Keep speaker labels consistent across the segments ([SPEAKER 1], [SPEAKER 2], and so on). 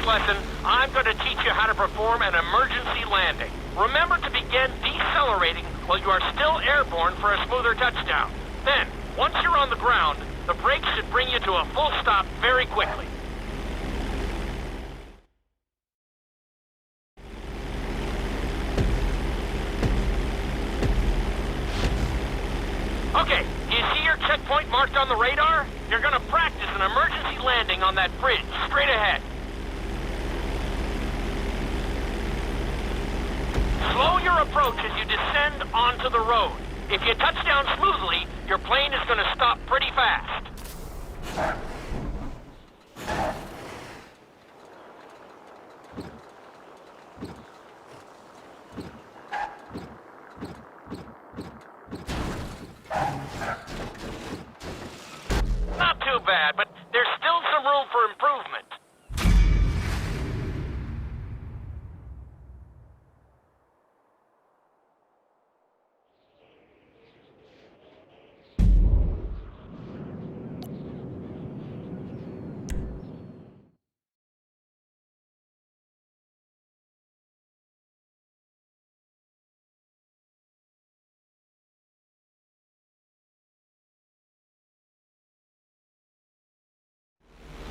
[SPEAKER 1] lesson, I'm going to teach you how to perform an emergency landing. Remember to begin decelerating while you are still airborne for a smoother touchdown. Then, once you're on the ground, the brakes should bring you to a full stop very quickly. Okay, do you see your checkpoint marked on the radar? You're gonna practice an emergency landing on that bridge, straight ahead. Slow your approach as you descend onto the road. If you touch down smoothly, your plane is gonna stop pretty fast. Not too bad, but there's still some room for improvement.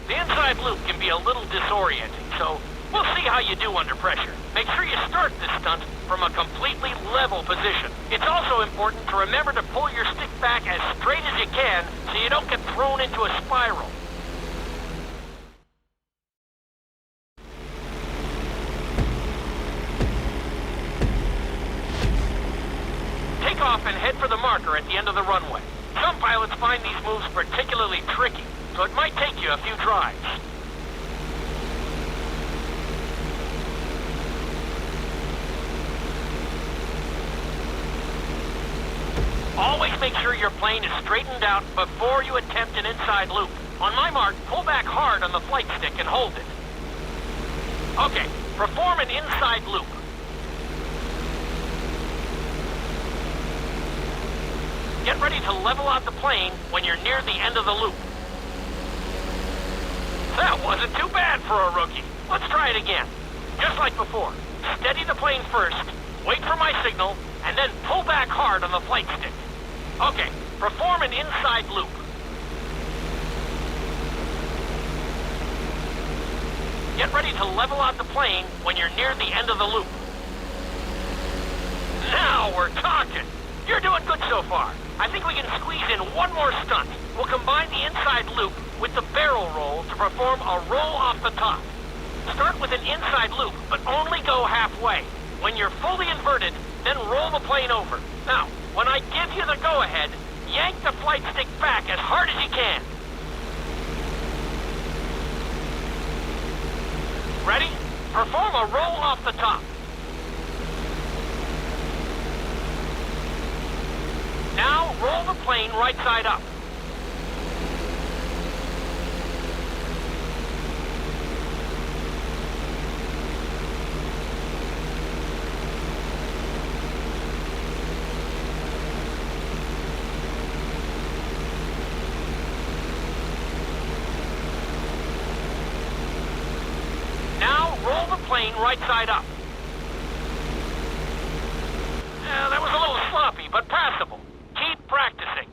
[SPEAKER 1] The inside loop can be a little disorienting, so we'll see how you do under pressure. Make sure you start this stunt from a completely level position. It's also important to remember to pull your stick back as straight as you can so you don't get thrown into a spiral. Take off and head for the marker at the end of the runway. Some pilots find these moves particularly tricky, so it might take you a few tries. Always make sure your plane is straightened out before you attempt an inside loop. On my mark, pull back hard on the flight stick and hold it. Okay, perform an inside loop. Get ready to level out the plane when you're near the end of the loop. That wasn't too bad for a rookie. Let's try it again. Just like before. Steady the plane first, wait for my signal, and then pull back hard on the flight stick. Okay, perform an inside loop. Get ready to level out the plane when you're near the end of the loop. Now we're talking. You're doing good so far. I think we can squeeze in one more stunt. We'll combine the inside loop with the barrel roll to perform a roll off the top. Start with an inside loop, but only go halfway. When you're fully inverted, then roll the plane over. Now, when I give you the go-ahead, yank the flight stick back as hard as you can. Ready? Perform a roll off the top. Now, roll the plane right side up. Right side up. That was a little sloppy, but passable. Keep practicing.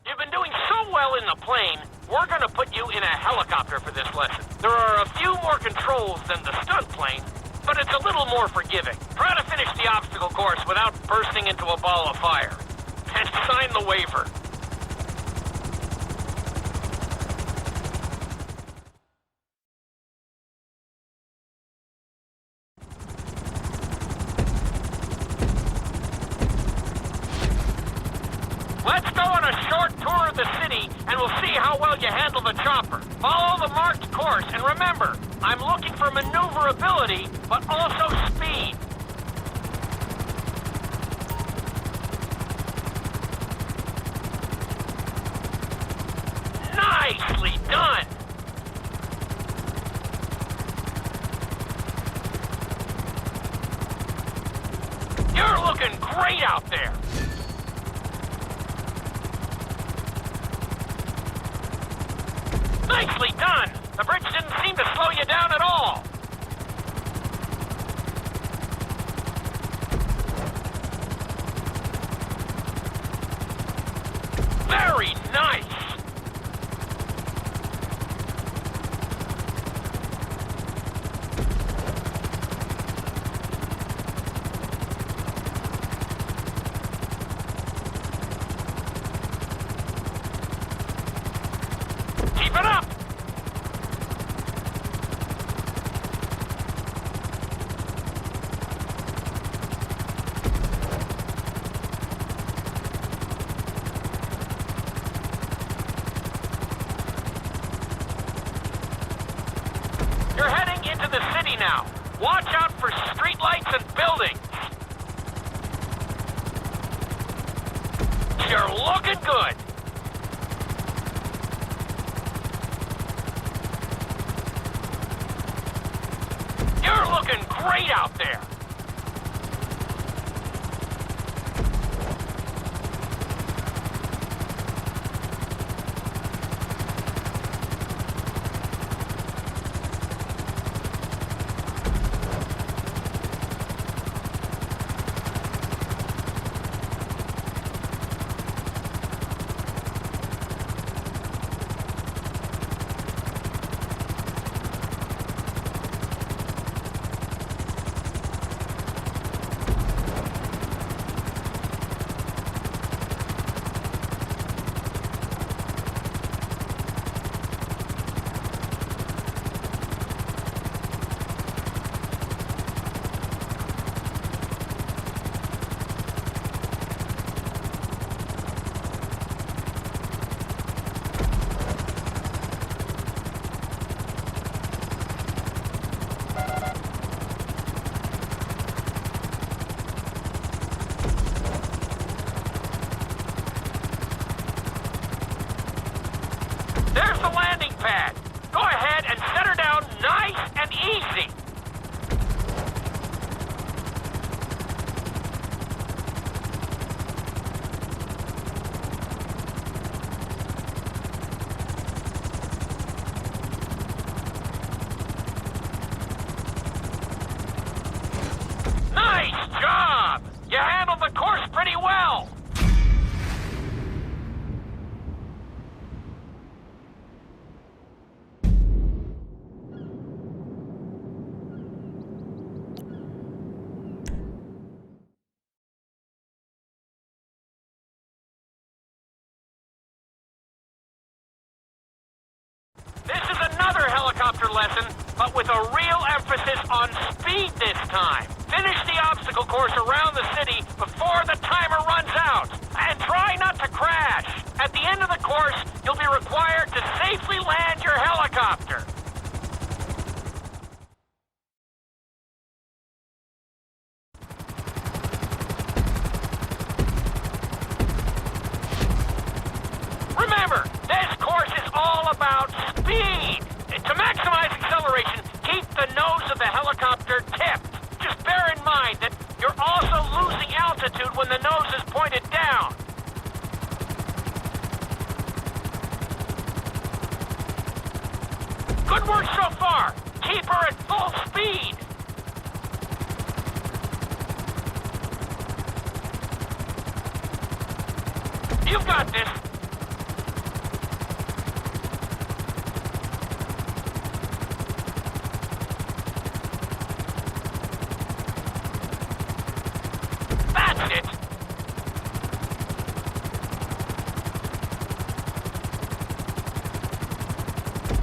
[SPEAKER 1] You've been doing so well in the plane, we're going to put you in a helicopter for this lesson. There are a few more controls than the stunt plane, but it's a little more forgiving. Try to finish the obstacle course without bursting into a ball of fire. And sign the waiver. Let's go on a short tour of the city, and we'll see how well you handle the chopper. Follow the marked course, and remember, I'm looking for maneuverability, but also speed. looking great out there! Nicely done! The bridge didn't seem to slow you down at all! Very nice! Keep it up! You're heading into the city now. Watch out for streetlights and buildings. You're looking good. You're looking great out there. There's the landing pad. Go ahead and set her down nice and easy. Nice job! You handled the course pretty well. This is another helicopter lesson, but with a real emphasis on speed this time. Finish the obstacle course around the city before the timer runs out. And try not to crash. At the end of the course, you'll be required to safely land your helicopter. Remember, this course is all about speed. To maximize acceleration, keep the nose of the helicopter tipped. Just bear in mind that you're also losing altitude when the nose is pointed down. Good work so far. Keep her at full speed. You've got this. That's it.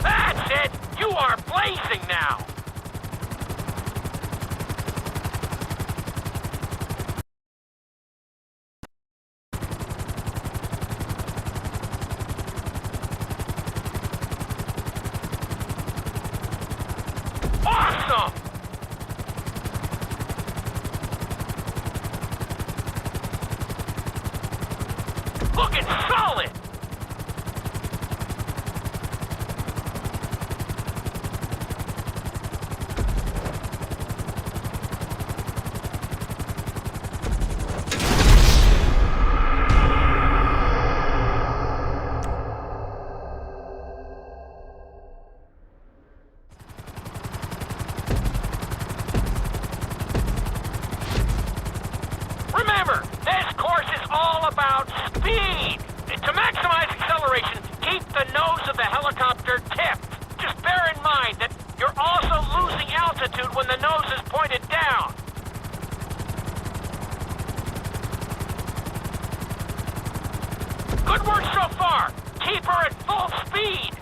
[SPEAKER 1] That's it. You are blazing now. Awesome! Looking solid! speed! To maximize acceleration, keep the nose of the helicopter tipped. Just bear in mind that you're also losing altitude when the nose is pointed down. Good work so far. Keep her at full speed.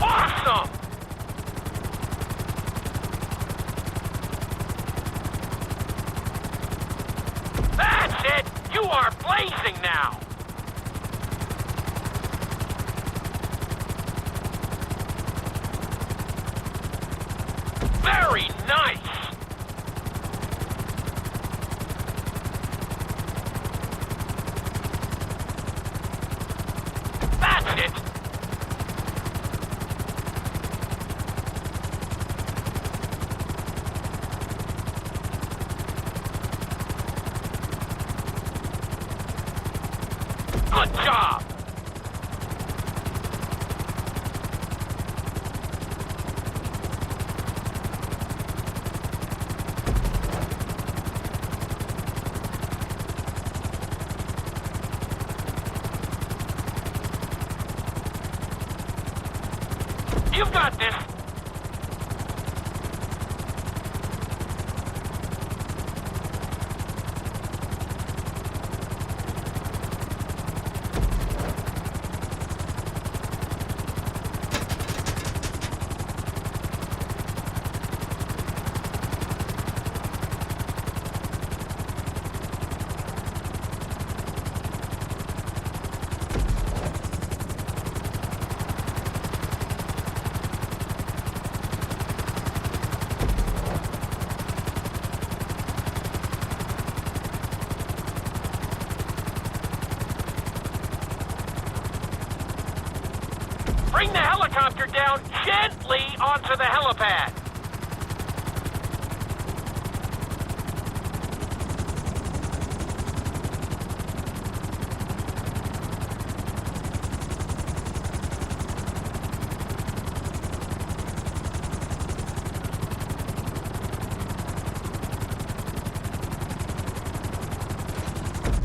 [SPEAKER 1] Awesome! That's it! You are blazing now! Very nice! That's it! Good job! You've got this! Bring the helicopter down gently onto the helipad.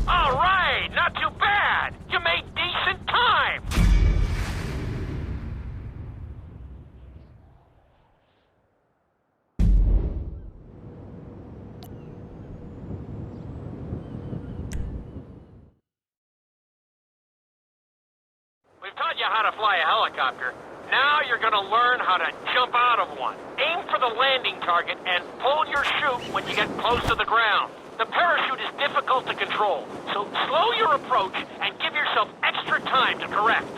[SPEAKER 1] All right, not too bad. You made decent time. We've taught you how to fly a helicopter. Now you're gonna learn how to jump out of one. Aim for the landing target and pull your chute when you get close to the ground. The parachute is difficult to control, so slow your approach and give yourself extra time to correct.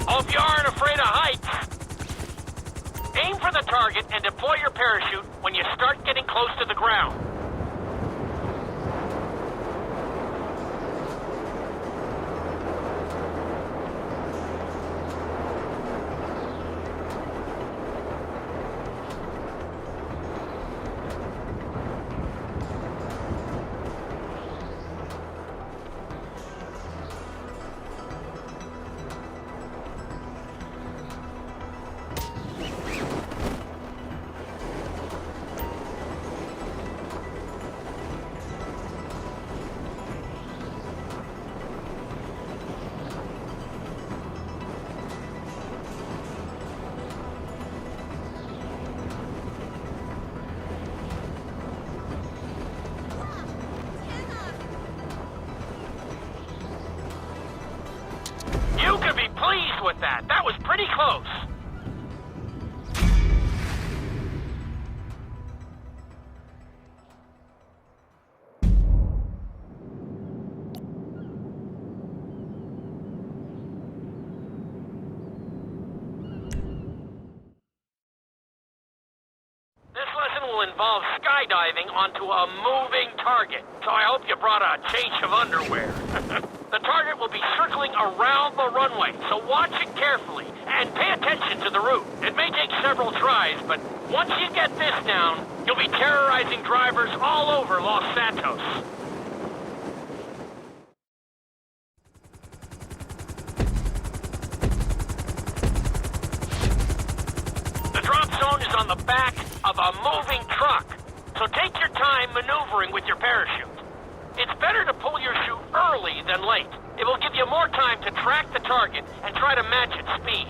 [SPEAKER 1] Hope you aren't afraid of heights. Aim for the target and deploy your parachute when you start getting close to the ground. You can be pleased with that. That was pretty close. This lesson will involve skydiving onto a moving target, so I hope you brought a change of underwear. The target will be circling around the runway, so watch it carefully and pay attention to the route. It may take several tries, but once you get this down, you'll be terrorizing drivers all over Los Santos. The drop zone is on the back of a moving truck, so take your time maneuvering with your parachute. It's better to pull your chute early than late. It will give you more time to track the target and try to match its speed.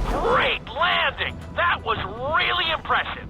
[SPEAKER 1] Great landing! That was really impressive.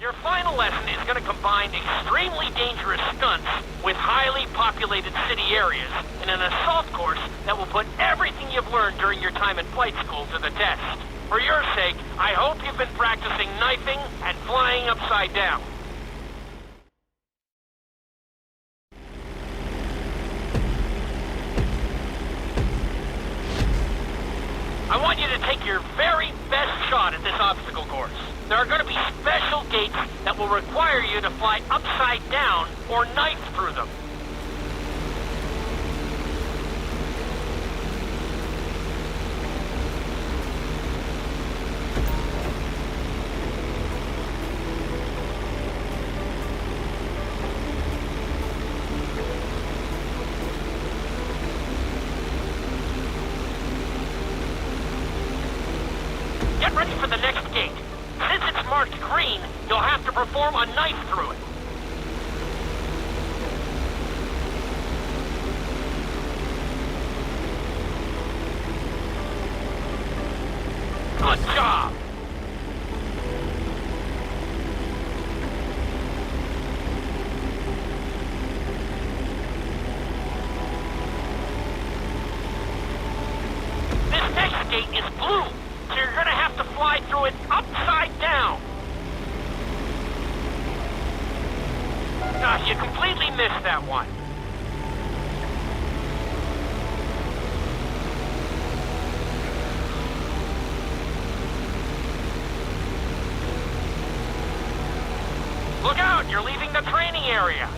[SPEAKER 1] Your final lesson is going to combine extremely dangerous stunts with highly populated city areas in an assault course that will put everything you've learned during your time at flight school to the test. For your sake, I hope you've been practicing knifing and flying upside down. I want you to take your very best shot at this obstacle course. There are going to be special gates that will require you to fly upside down or knife through them. Get ready for the next gate. Since it's marked green, you'll have to perform a knife through it. Good job! This next gate is blue, so you're gonna have to fly through it upside down. You completely missed that one. Look out, you're leaving the training area.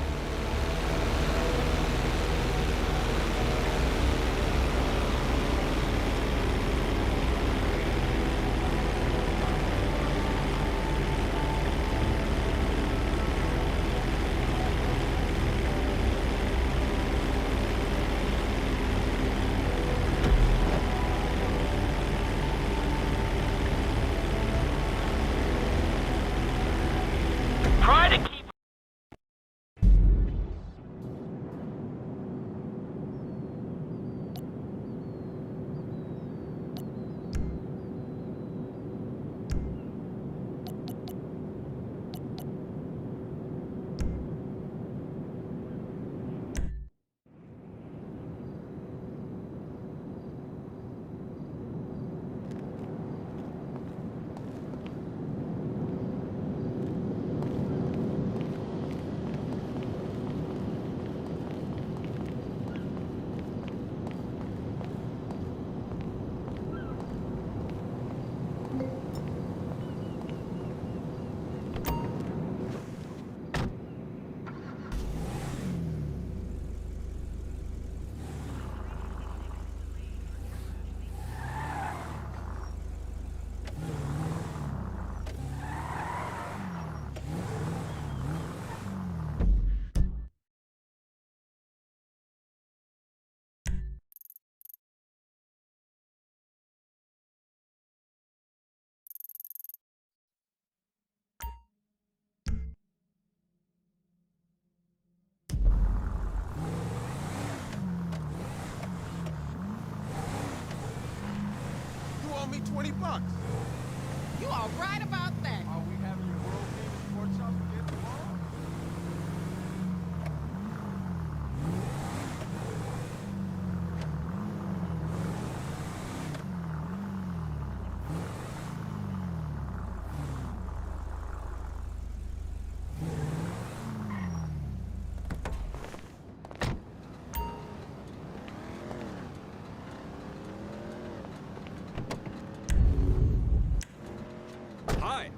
[SPEAKER 1] Try to keep...
[SPEAKER 2] trucks.
[SPEAKER 3] You are right about that.
[SPEAKER 2] Are we having your world famous pork chops again tomorrow?
[SPEAKER 4] Hi.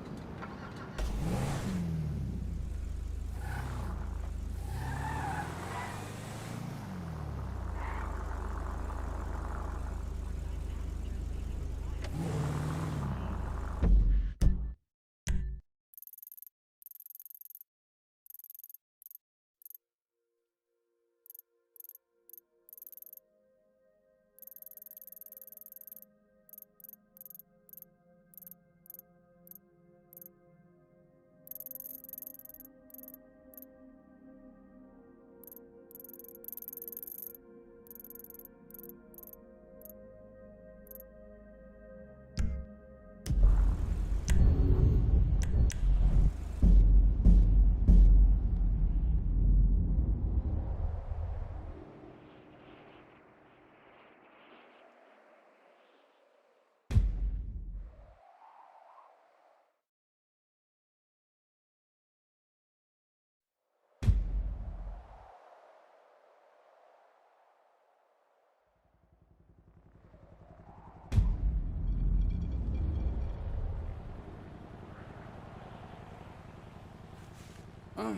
[SPEAKER 5] A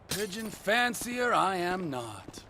[SPEAKER 5] pigeon fancier I am not.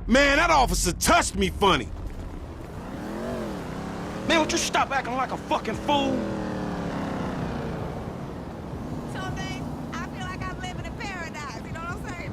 [SPEAKER 6] Man, that officer touched me funny.
[SPEAKER 7] Man, would you stop acting like a fucking fool?
[SPEAKER 3] Some days, I feel like I'm living in paradise. You know what I'm saying?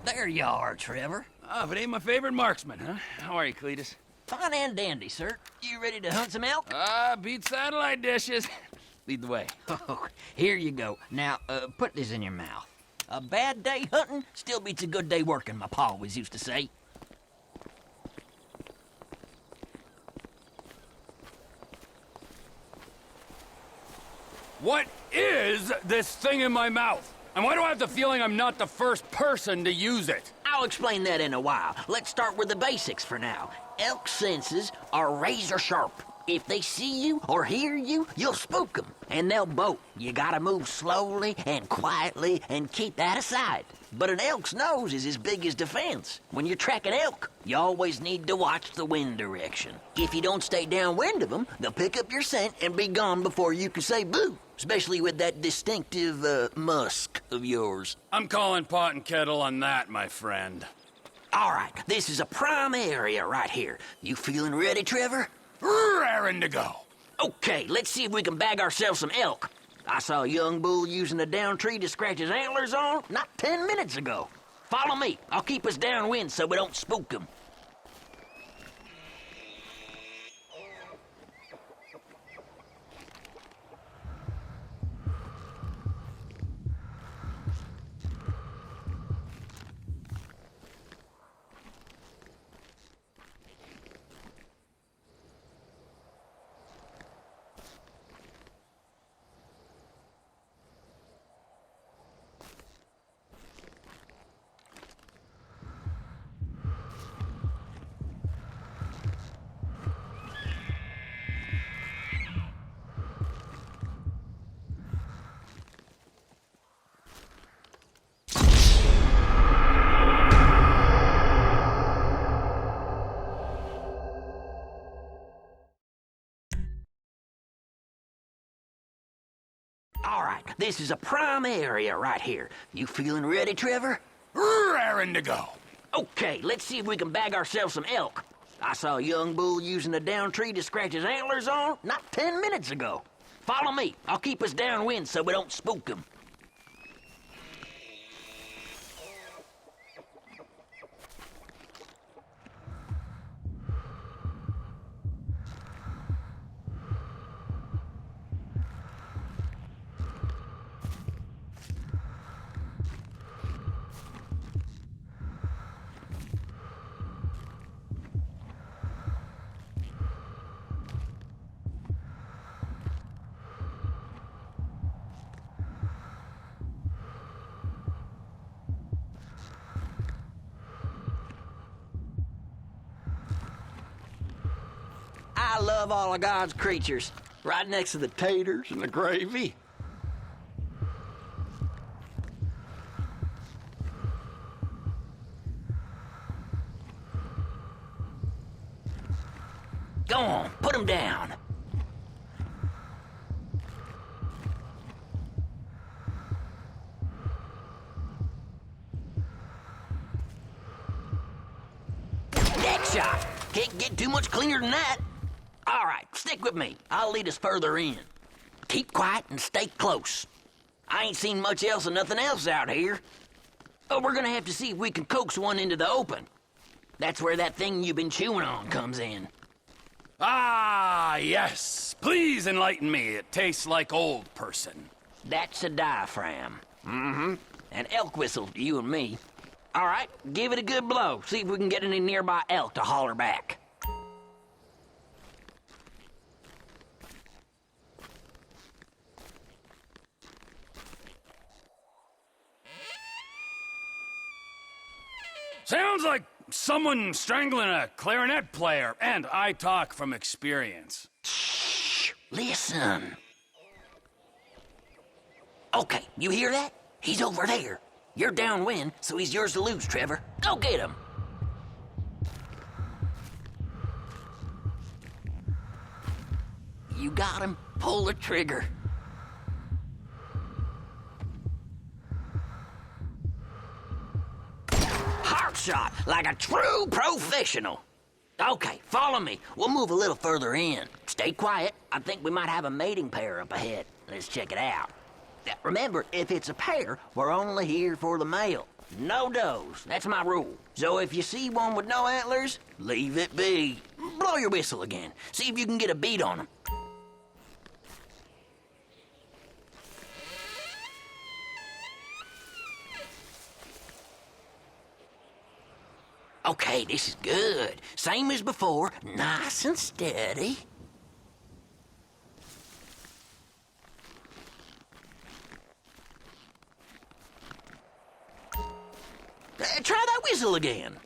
[SPEAKER 4] There you are, Trevor.
[SPEAKER 5] Ah, but ain't my favorite marksman, huh? How are you, Cletus?
[SPEAKER 4] Fine and dandy, sir. You ready to hunt some elk?
[SPEAKER 5] Ah, beat satellite dishes. Lead the way.
[SPEAKER 4] Oh, here you go. Now, put this in your mouth. A bad day hunting still beats a good day working, my pa always used to say.
[SPEAKER 5] What is this thing in my mouth? And why do I have the feeling I'm not the first person to use it?
[SPEAKER 4] I'll explain that in a while. Let's start with the basics for now. Elk senses are razor sharp. If they see you or hear you, you'll spook them, and they'll bolt. You gotta move slowly and quietly and keep that aside. But an elk's nose is as big as defense. When you're tracking elk, you always need to watch the wind direction. If you don't stay downwind of them, they'll pick up your scent and be gone before you can say boo, especially with that distinctive musk of yours.
[SPEAKER 5] I'm calling pot and kettle on that, my friend.
[SPEAKER 4] All right, this is a prime area right here. You feeling ready, Trevor?
[SPEAKER 5] Raring to go.
[SPEAKER 4] Okay, let's see if we can bag ourselves some elk. I saw a young bull using a down tree to scratch his antlers on not 10 minutes ago. Follow me. I'll keep us downwind so we don't spook them. All right, this is a prime area right here. You feeling ready, Trevor?
[SPEAKER 5] Raring to go.
[SPEAKER 4] Okay, let's see if we can bag ourselves some elk. I saw a young bull using a down tree to scratch his antlers on not 10 minutes ago. Follow me. I'll keep us downwind so we don't spook them. I love all of God's creatures, right next to the taters and the gravy. Go on, put them down. Next shot. Can't get too much cleaner than that. All right, stick with me. I'll lead us further in. Keep quiet and stay close. I ain't seen much else and nothing else out here. But we're gonna have to see if we can coax one into the open. That's where that thing you've been chewing on comes in.
[SPEAKER 5] Ah, yes. Please enlighten me. It tastes like old person.
[SPEAKER 4] That's a diaphragm. Mm-hmm. An elk whistle to you and me. All right, give it a good blow. See if we can get any nearby elk to holler back.
[SPEAKER 5] Sounds like someone strangling a clarinet player, and I talk from experience.
[SPEAKER 4] Shh, listen. Okay, you hear that? He's over there. You're downwind, so he's yours to lose, Trevor. Go get him. You got him. Pull the trigger. Heart shot, like a true professional. Okay, follow me. We'll move a little further in. Stay quiet. I think we might have a mating pair up ahead. Let's check it out. Remember, if it's a pair, we're only here for the male. No does. That's my rule. So if you see one with no antlers, leave it be. Blow your whistle again. See if you can get a beat on them. Okay, this is good. Same as before, nice and steady. Try that whistle again.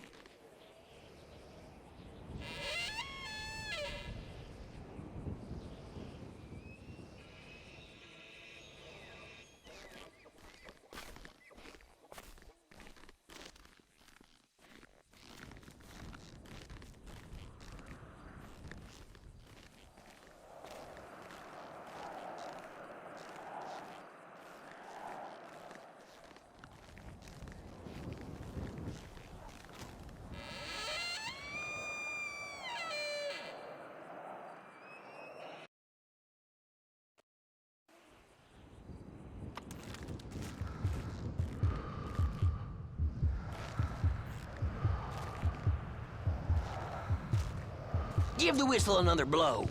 [SPEAKER 4] Give the whistle another blow.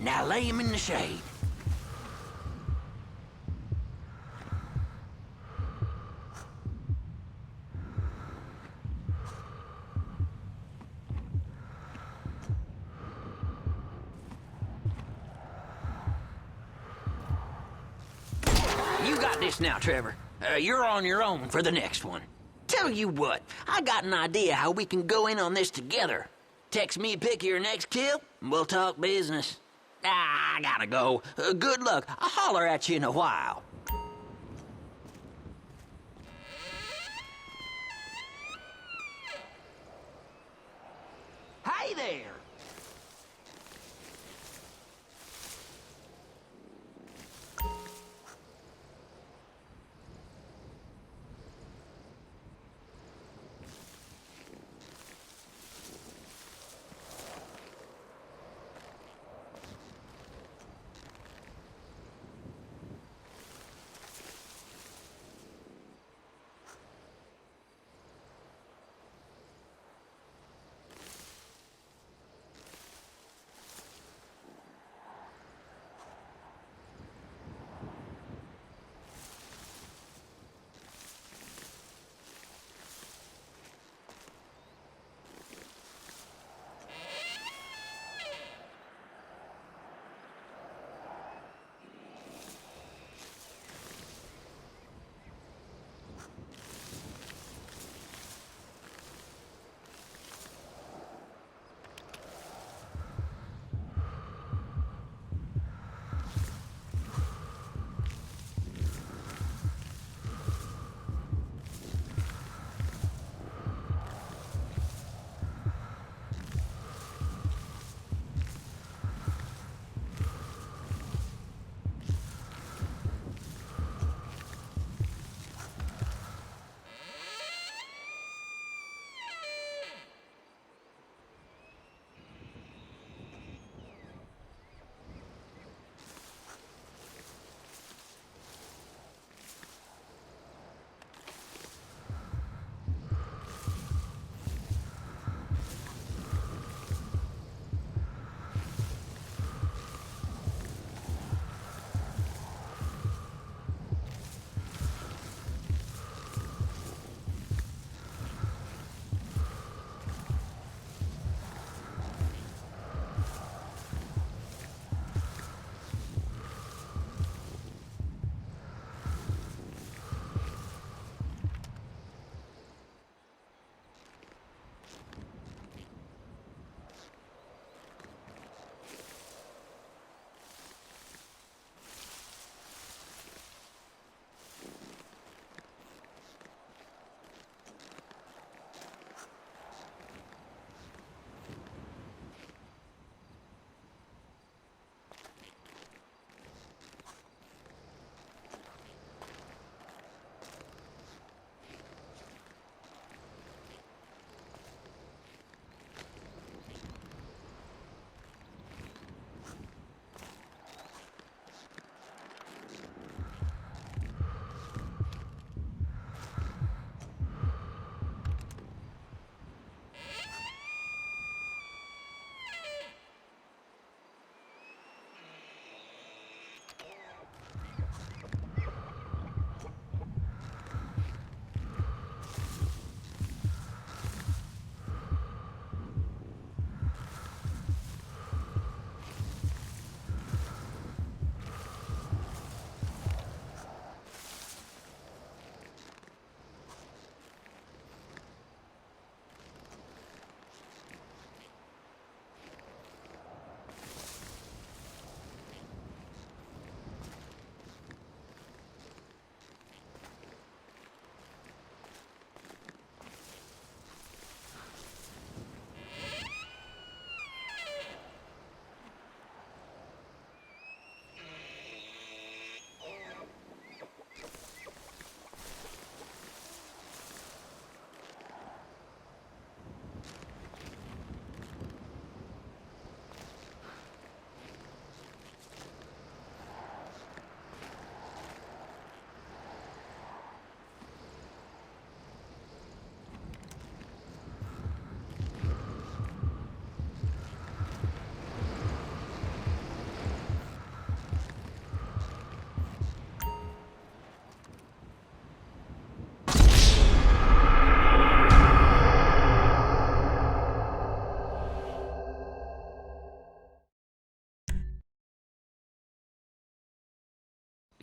[SPEAKER 4] Now lay him in the shade. You got this now, Trevor. You're on your own for the next one. Tell you what, I got an idea how we can go in on this together. Text me a pic of your next kill, and we'll talk business. I gotta go. Good luck. I'll holler at you in a while. Hey there!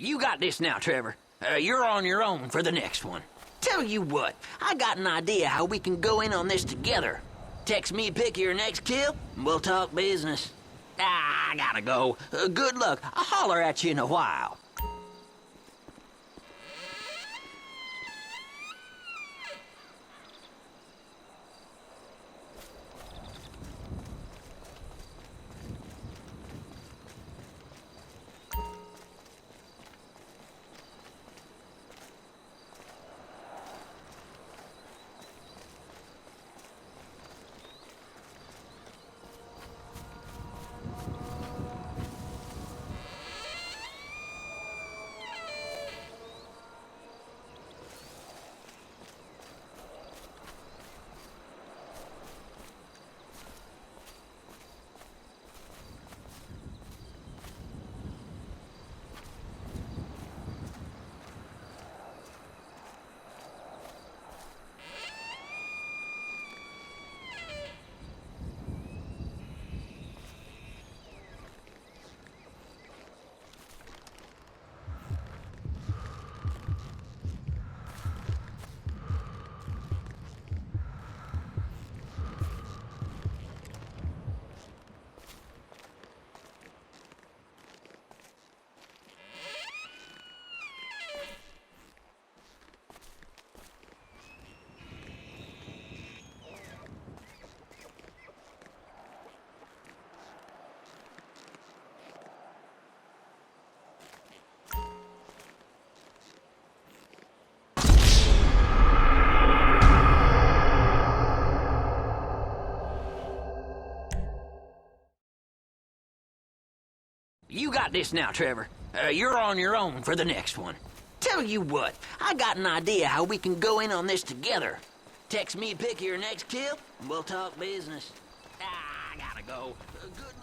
[SPEAKER 4] You got this now, Trevor. You're on your own for the next one. Tell you what, I got an idea how we can go in on this together. Text me a pic of your next kill, and we'll talk business. I gotta go. Good luck. I'll holler at you in a while. You got this now, Trevor. You're on your own for the next one. Tell you what, I got an idea how we can go in on this together. Text me a pic of your next kill, and we'll talk business. I gotta go. Good